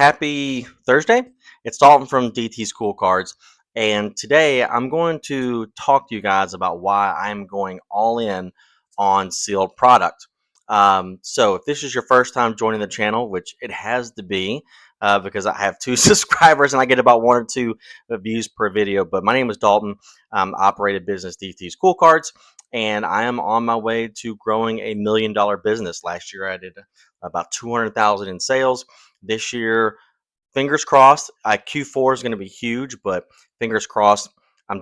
Happy Thursday. It's Dalton from DT School Cards. And today I'm going to talk to you guys about why I'm going all in on sealed product. So, if this is your first time joining the channel, which it has to be because I have two subscribers and I get about one or two views per video. But my name is Dalton. I operate a business, DT School Cards, and I am on my way to growing $1 million business. Last year I did about 200,000 in sales. This year, fingers crossed. Q4 is going to be huge, but fingers crossed. I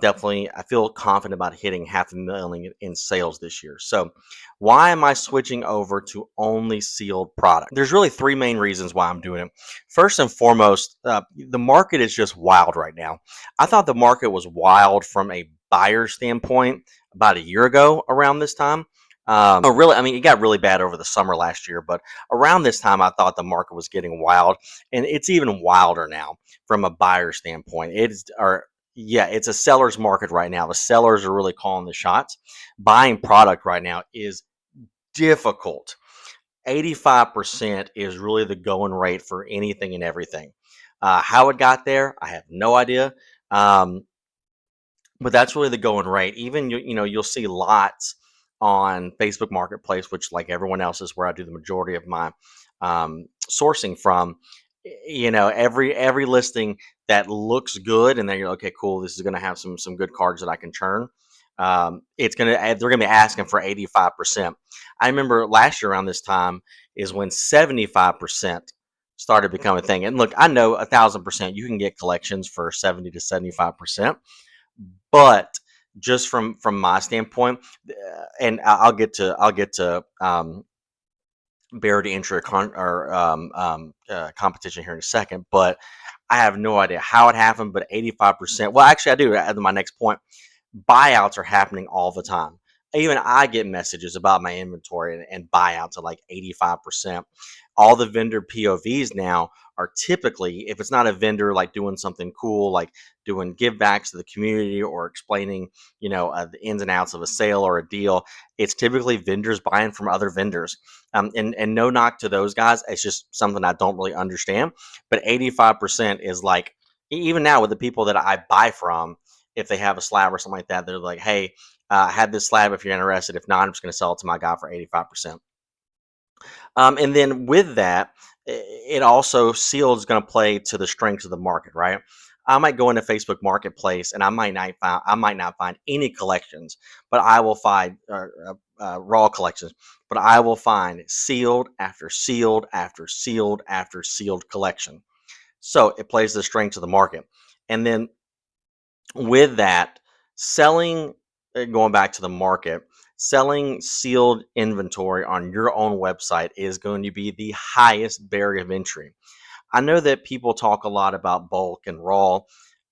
feel confident about hitting 500,000 in sales this year. So, why am I switching over to only sealed product? There's really three main reasons why I'm doing it. First and foremost, the market is just wild right now. I thought the market was wild from a buyer standpoint about a year ago around this time. Really, I mean, it got really bad over the summer last year, but around this time, I thought the market was getting wild, and it's even wilder now from a buyer standpoint. It's a seller's market right now. The sellers are really calling the shots. Buying product right now is difficult. 85% is really the going rate for anything and everything. How it got there, I have no idea. Um, but that's really the going rate. Even you'll see lots on Facebook Marketplace, which like everyone else is where I do the majority of my sourcing from. Every listing that looks good, and then you're okay, cool. This is going to have some good cards that I can turn. They're gonna be asking for 85%. I remember last year around this time is when 75% started becoming a thing. And look, I know 1,000% you can get collections for 70 to 75%. But just from my standpoint, and I'll get to barrier to entry competition here in a second. But I have no idea how it happened. But 85%. Well, actually, I do. At my next point, buyouts are happening all the time. Even I get messages about my inventory and buyouts at like 85%. All the vendor POVs now are typically, if it's not a vendor like doing something cool, like doing give backs to the community or explaining, the ins and outs of a sale or a deal, it's typically vendors buying from other vendors. And no knock to those guys. It's just something I don't really understand. But 85% is like, even now with the people that I buy from, if they have a slab or something like that, they're like, hey, I had this slab if you're interested. If not, I'm just going to sell it to my guy for 85%. And then with that, it also sealed is going to play to the strengths of the market, right? I might go into Facebook Marketplace and I might not find any collections, but I will find raw collections, but I will find sealed after sealed after sealed after sealed collection. So it plays the strengths of the market. And then with that, selling, going back to the market, selling sealed inventory on your own website is going to be the highest barrier of entry. I know that people talk a lot about bulk and raw,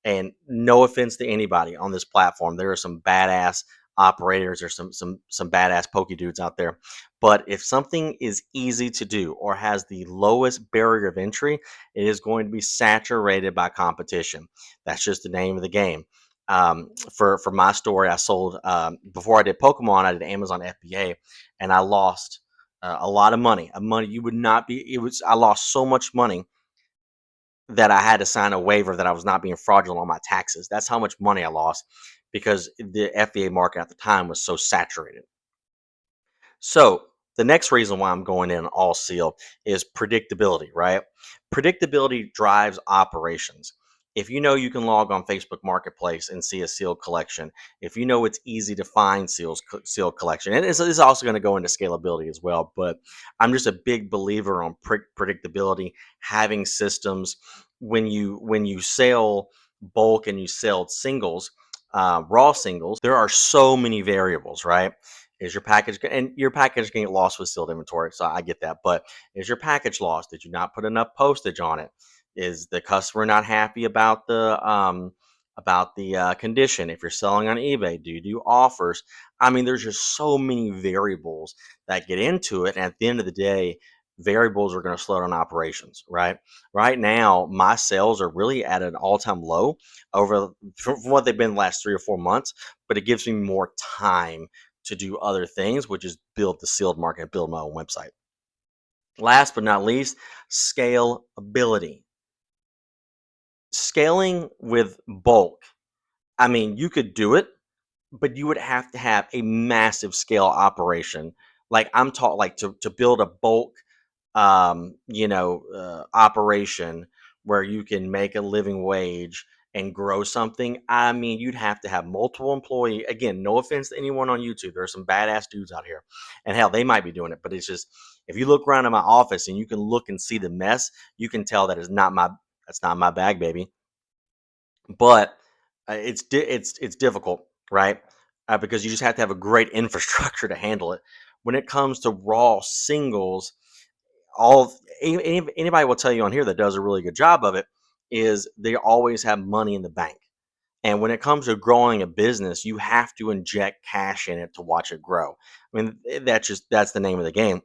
and no offense to anybody on this platform, there are some badass operators or some badass pokey dudes out there. But if something is easy to do or has the lowest barrier of entry, it is going to be saturated by competition. That's just the name of the game. For my story, I sold before I did Pokemon, I did Amazon FBA, and I lost a lot of money. Money you would not be. It was I lost so much money that I had to sign a waiver that I was not being fraudulent on my taxes. That's how much money I lost because the FBA market at the time was so saturated. So the next reason why I'm going in all seal is predictability, right? Predictability drives operations. If you know you can log on Facebook Marketplace and see a sealed collection, if you know it's easy to find sealed collection, and it's also going to go into scalability as well. But I'm just a big believer on predictability, having systems. When you sell bulk and you sell singles, raw singles, there are so many variables, right? Is your package and your package can get lost with sealed inventory? So I get that, but is your package lost? Did you not put enough postage on it? Is the customer not happy about the condition? If you're selling on eBay, do you do offers? I mean, there's just so many variables that get into it, and at the end of the day, variables are going to slow down operations. Right now, my sales are really at an all-time low over from what they've been the last 3 or 4 months, but it gives me more time to do other things, which is build the sealed market, build my own website. Last but not least, scalability. Scaling with bulk, I mean, you could do it, but you would have to have a massive scale operation. Like I'm taught, like to build a bulk, operation where you can make a living wage and grow something. I mean, you'd have to have multiple employee. Again, no offense to anyone on YouTube. There are some badass dudes out here, and hell, they might be doing it. But it's just if you look around in my office and you can look and see the mess, you can tell that is not my that's not my bag, baby. But it's difficult, right? Because you just have to have a great infrastructure to handle it. When it comes to raw singles, anybody will tell you on here that does a really good job of it is they always have money in the bank. And when it comes to growing a business, you have to inject cash in it to watch it grow. I mean, that's the name of the game.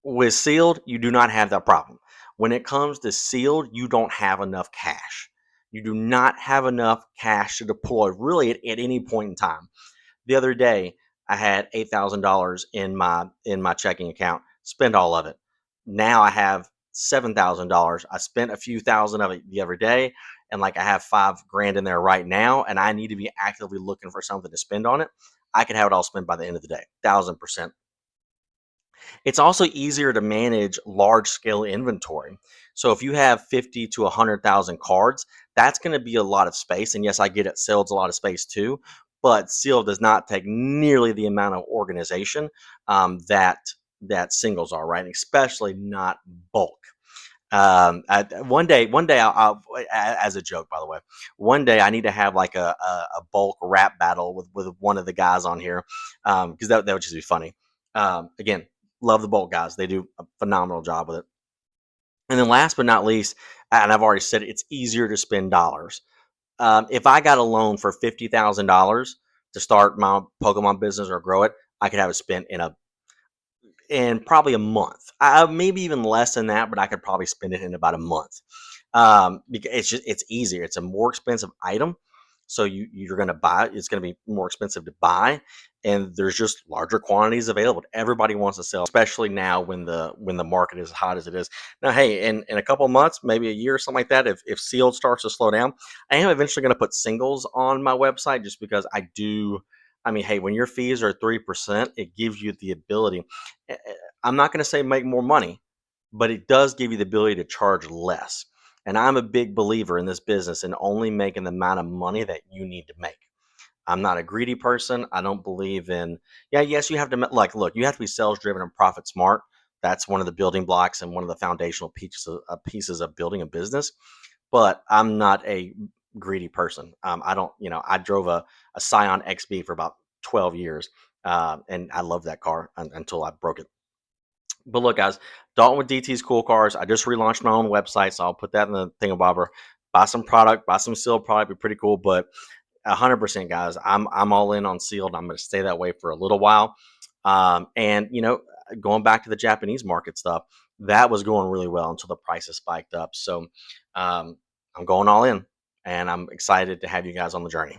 With sealed, you do not have that problem. When it comes to sealed, you don't have enough cash. You do not have enough cash to deploy really at any point in time. The other day, I had $8,000 in my checking account. Spent all of it. Now I have $7,000. I spent a few thousand of it the other day, and like I have 5 grand in there right now, and I need to be actively looking for something to spend on it. I could have it all spent by the end of the day, 1,000%. It's also easier to manage large scale inventory. So if you have 50 to 100,000 cards, that's going to be a lot of space. And yes, I get it, sealed a lot of space too, but sealed does not take nearly the amount of organization that singles are, right? Especially not bulk. One day, as a joke, by the way, one day I need to have like a bulk rap battle with one of the guys on here, because that would just be funny. Again, love the bulk guys; they do a phenomenal job with it. And then last but not least, and I've already said it, it's easier to spend dollars. If I got a loan for $50,000 to start my Pokemon business or grow it, I could have it spent in probably a month. Maybe even less than that, but I could probably spend it in about a month. Because it's easier. It's a more expensive item, so you're going to buy it. It's going to be more expensive to buy, and there's just larger quantities available. Everybody wants to sell, especially now when the market is as hot as it is. Now, hey, in a couple of months, maybe a year or something like that, if sealed starts to slow down, I am eventually going to put singles on my website just because I do. I mean, hey, when your fees are 3%, it gives you the ability. I'm not going to say make more money, but it does give you the ability to charge less. And I'm a big believer in this business and only making the amount of money that you need to make. I'm not a greedy person. I don't believe in, yeah, yes, you have to, like, look, you have to be sales driven and profit smart. That's one of the building blocks and one of the foundational pieces of building a business. But I'm not a greedy person. I don't, I drove a Scion XB for about 12 years. And I loved that car until I broke it. But look, guys, Dalton with DT's Cool Cars. I just relaunched my own website, so I'll put that in the thingamabobber. Buy some product, buy some sealed product, be pretty cool. But 100%, guys, I'm all in on sealed. I'm going to stay that way for a little while. And going back to the Japanese market stuff, that was going really well until the prices spiked up. So I'm going all in, and I'm excited to have you guys on the journey.